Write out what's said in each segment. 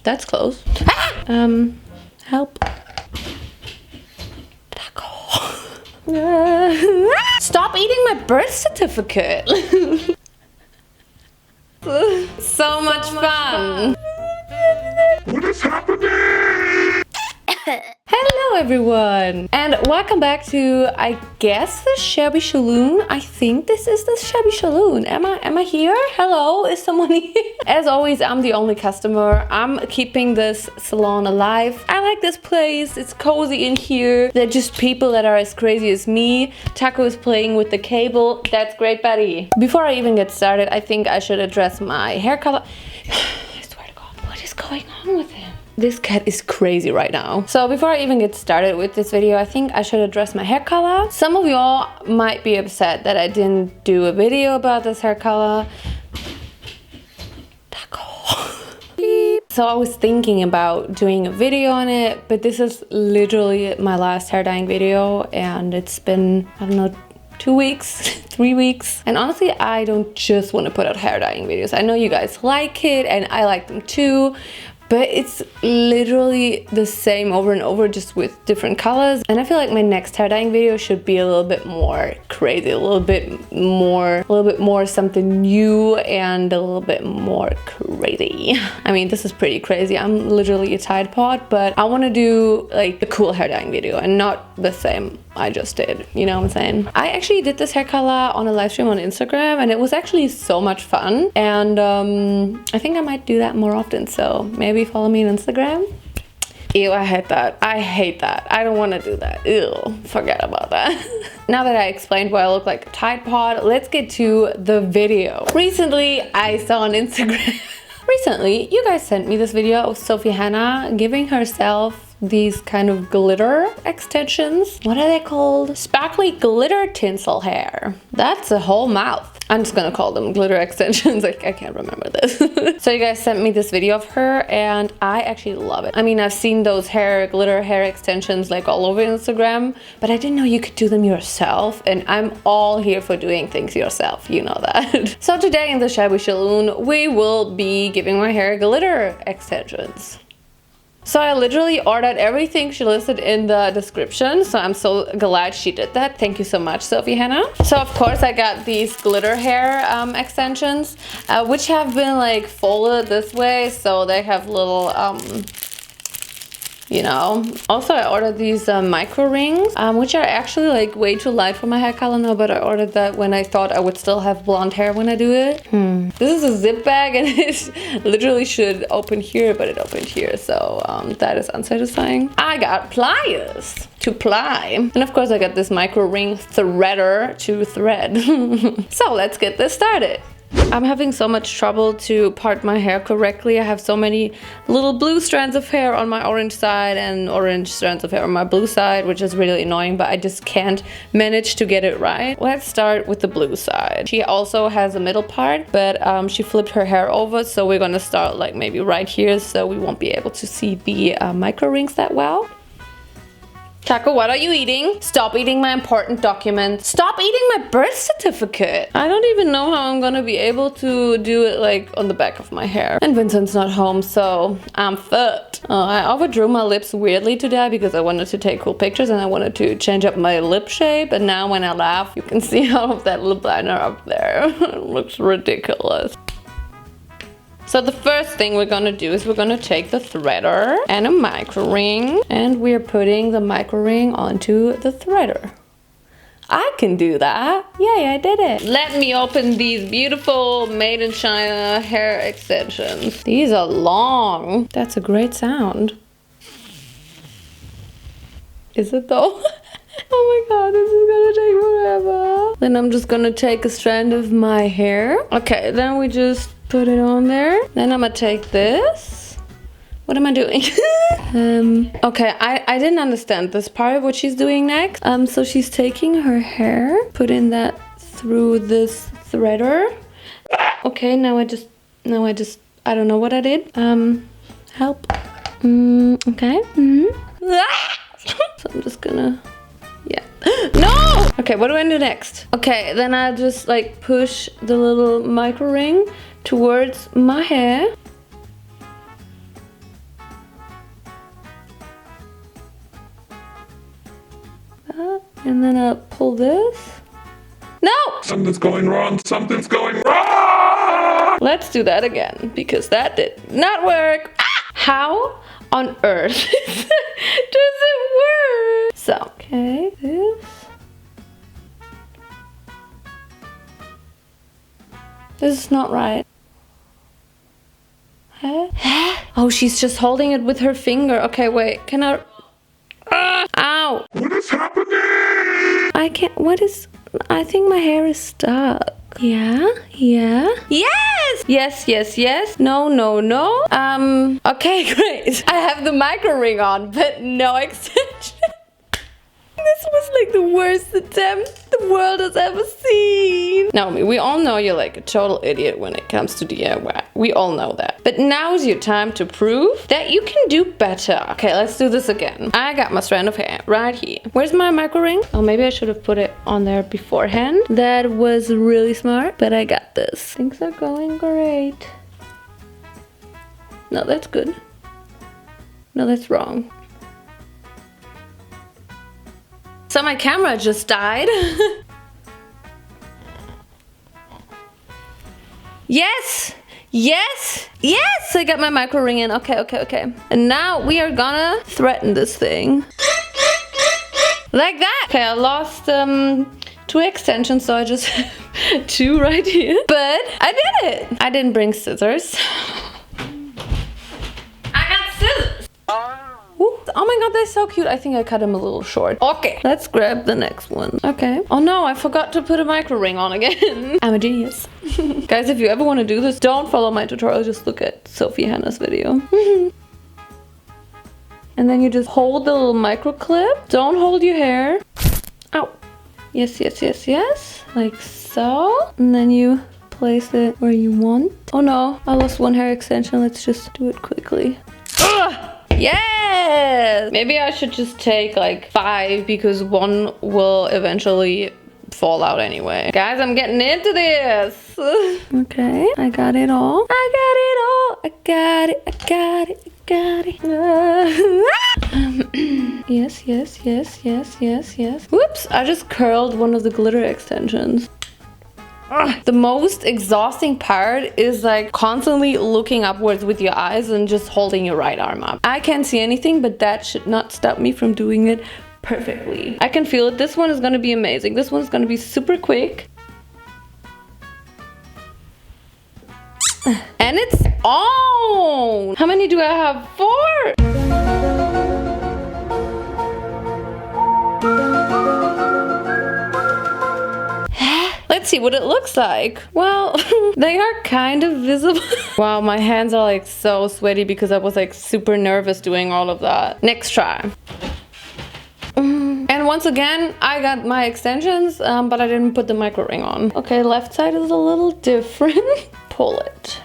That's close. Help. Stop eating my birth certificate. So much fun. What is happening? Hello everyone, and welcome back to, I guess, the Shabby Saloon. I think this is the Shabby Saloon. Am I here? Hello, is someone here? As always, I'm the only customer. I'm keeping this salon alive. I like this place. It's cozy in here. They're just people that are as crazy as me. Taco is playing with the cable. That's great, buddy. Before I even get started, I think I should address my hair color. I swear to God, what is going on with him? This cat is crazy right now. So before I even get started with this video, I think I should address my hair color. Some of y'all might be upset that I didn't do a video about this hair color. So I was thinking about doing a video on it, but this is literally my last hair dyeing video, and it's been, I don't know, 2 weeks, 3 weeks. And honestly, I don't just want to put out hair dyeing videos. I know you guys like it, and I like them too. But it's literally the same over and over, just with different colors. And I feel like my next hair dyeing video should be a little bit more crazy, a little bit more something new and a little bit more crazy. I mean, this is pretty crazy. I'm literally a Tide Pod, but I want to do like a cool hair dyeing video and not the same I just did. You know what I'm saying? I actually did this hair color on a live stream on Instagram, and it was actually so much fun. And I think I might do that more often. So maybe follow me on Instagram. Ew, I hate that. I hate that. I don't want to do that. Ew, forget about that. Now that I explained why I look like a Tide Pod, let's get to the video. Recently, I saw on Instagram. Recently, you guys sent me this video of Sophie Hannah giving herself these kind of glitter extensions. What are they called? Sparkly glitter tinsel hair. That's a whole mouth. I'm just gonna call them glitter extensions. I can't remember this. So you guys sent me this video of her, and I actually love it. I mean, I've seen those glitter hair extensions like all over Instagram, but I didn't know you could do them yourself, and I'm all here for doing things yourself, you know that. So today in the Shabby Saloon, we will be giving my hair glitter extensions. So I literally ordered everything she listed in the description, so I'm so glad she did that. Thank you so much, Sophie Hannah. So of course I got these glitter hair extensions, which have been like folded this way, so they have little you know. Also, I ordered these micro rings, which are actually like way too light for my hair color now, but I ordered that when I thought I would still have blonde hair when I do it. This is a zip bag, and it literally should open here, but it opened here, so that is unsatisfying. I got pliers to ply, and of course I got this micro ring threader to thread. So let's get this started. I'm having so much trouble to part my hair correctly. I have so many little blue strands of hair on my orange side and orange strands of hair on my blue side, which is really annoying, but I just can't manage to get it right. Let's start with the blue side. She also has a middle part, but she flipped her hair over, so we're gonna start like maybe right here, so we won't be able to see the micro rings that well. Taco, what are you eating? Stop eating my important document. Stop eating my birth certificate. I don't even know how I'm gonna be able to do it like on the back of my hair. And Vincent's not home, so I'm fucked. I overdrew my lips weirdly today because I wanted to take cool pictures and I wanted to change up my lip shape. And now when I laugh, you can see all of that lip liner up there. It looks ridiculous. So the first thing we're gonna do is we're gonna take the threader and a micro ring, and we're putting the micro ring onto the threader. I can do that. Yay, I did it. Let me open these beautiful Made in China hair extensions. These are long. That's a great sound. Is it though? Oh my god, this is gonna take forever. Then I'm just gonna take a strand of my hair. Okay, then we just put it on there. Then I'm gonna take this. What am I doing? Okay, I didn't understand this part of what she's doing next. So she's taking her hair, putting that through this threader. Okay, now I I don't know what I did. Help. Okay. So I'm just gonna, yeah. No! Okay, what do I do next? Okay, then I just like push the little micro ring towards my hair. And then I'll pull this. No! Something's going wrong. Something's going wrong. Let's do that again, because that did not work. Ah! How on earth does it work? So, okay, this. This is not right. Huh? Oh, she's just holding it with her finger. Okay, wait, can I... Ow! What is happening? I can't, what is... I think my hair is stuck. Yeah, yeah. Yes! Yes, yes, yes. No, no, no. Okay, great. I have the micro ring on, but no extension. This was like the worst attempt the world has ever seen. Naomi, we all know you're like a total idiot when it comes to DIY. We all know that. But now's your time to prove that you can do better. Okay, let's do this again. I got my strand of hair right here. Where's my micro ring? Oh, maybe I should have put it on there beforehand. That was really smart, but I got this. Things are going great. No, that's good. No, that's wrong. So my camera just died. Yes! Yes! Yes! I got my micro ring in. Okay, okay, okay. And now we are gonna threaten this thing. Like that! Okay, I lost 2 extensions, so I just have 2 right here. But I did it! I didn't bring scissors. I got scissors! Oh my god, they're so cute. I think I cut them a little short. Okay, let's grab the next one. Okay. Oh no, I forgot to put a micro ring on again. I'm a genius. Guys, if you ever want to do this, don't follow my tutorial. Just look at Sophie Hannah's video. And then you just hold the little micro clip. Don't hold your hair. Ow. Yes, yes, yes, yes. Like so. And then you place it where you want. Oh no, I lost 1 hair extension. Let's just do it quickly. Ugh! Yes! Maybe I should just take like 5 because 1 will eventually fall out anyway. Guys, I'm getting into this. Okay, I got it all. I got it all. I got it. I got it. I got it. Yes, yes, yes, yes, yes, yes. Whoops, I just curled one of the glitter extensions. The most exhausting part is like constantly looking upwards with your eyes and just holding your right arm up. I can't see anything, but that should not stop me from doing it perfectly. I can feel it. This one is gonna be amazing. This one's gonna be super quick. And it's on! How many do I have? 4! Let's see what it looks like. Well, they are kind of visible. Wow, my hands are like so sweaty because I was like super nervous doing all of that. Next try. And once again, I got my extensions, but I didn't put the micro ring on. Okay, left side is a little different. Pull it.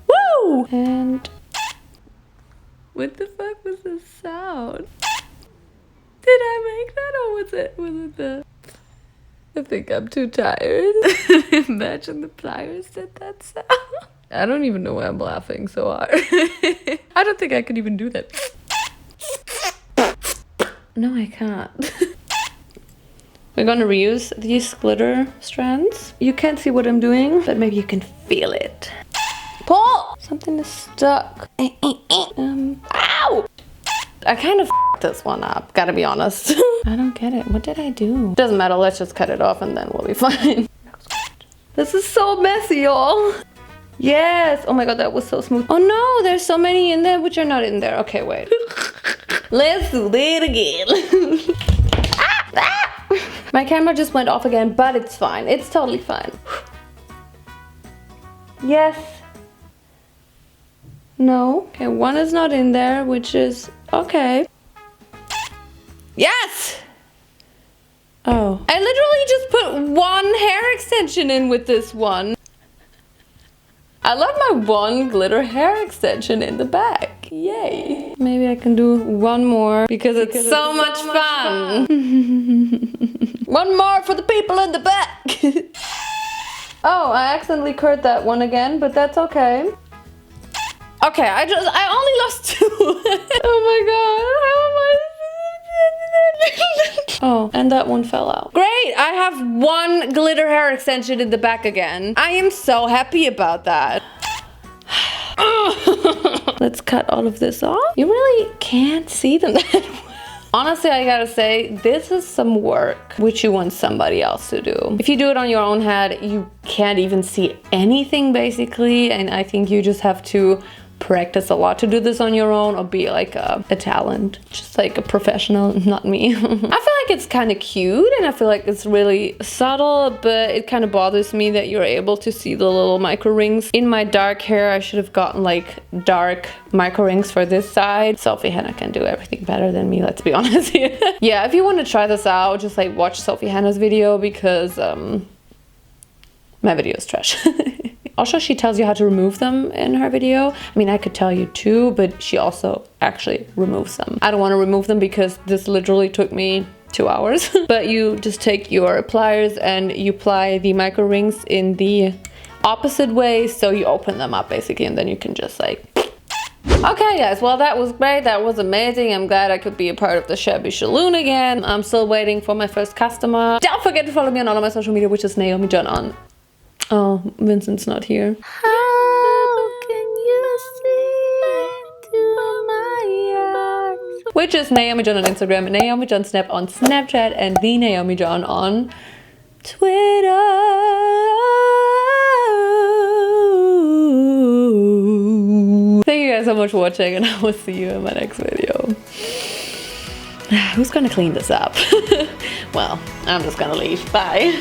Woo! And what the fuck was this sound? Did I make that or was it the... I think I'm too tired. Imagine the pliers did that sound. I don't even know why I'm laughing so hard. I don't think I could even do that. No, I can't. We're gonna reuse these glitter strands. You can't see what I'm doing, but maybe you can feel it. Pull! Something is stuck. Ow! I kind of f***ed this one up, gotta be honest. I don't get it. What did I do? Doesn't matter, let's just cut it off and then we'll be fine. This is so messy, y'all. Yes! Oh my god, that was so smooth. Oh no, there's so many in there which are not in there. Okay, wait. Let's do it again. My camera just went off again, but it's fine. It's totally fine. Yes. No. Okay, one is not in there, which is okay. Yes! Oh. I literally just put 1 hair extension in with this one. I love my 1 glitter hair extension in the back. Yay. Maybe I can do 1 more because it's so much fun. 1 more for the people in the back. Oh, I accidentally curd that one again, but that's okay. Okay, I only lost 2. Oh my god, how am I? Oh, and that one fell out. Great, I have 1 glitter hair extension in the back again. I am so happy about that. Let's cut all of this off. You really can't see them that well. Honestly, I gotta say, this is some work which you want somebody else to do. If you do it on your own head, you can't even see anything basically, and I think you just have to practice a lot to do this on your own or be like a talent, just like a professional, not me. I feel like it's kind of cute and I feel like it's really subtle, but it kind of bothers me that you're able to see the little micro rings. In my dark hair, I should have gotten like dark micro rings for this side. Selfie Hannah can do everything better than me, let's be honest here. Yeah, if you want to try this out, just like watch Selfie Hannah's video because my video is trash. Also, she tells you how to remove them in her video. I mean, I could tell you too, but she also actually removes them. I don't want to remove them because this literally took me 2 hours. But you just take your pliers and you apply the micro rings in the opposite way. So you open them up basically and then you can just like... Okay guys, well that was great, that was amazing. I'm glad I could be a part of the Shabby Saloon again. I'm still waiting for my first customer. Don't forget to follow me on all of my social media, which is Naomijon on... Oh, Vincent's not here. How can you see into my eyes? Which is Naomijon on Instagram, Naomijon Snap on Snapchat, and the Naomijon on Twitter. Thank you guys so much for watching, and I will see you in my next video. Who's gonna clean this up? Well, I'm just gonna leave. Bye.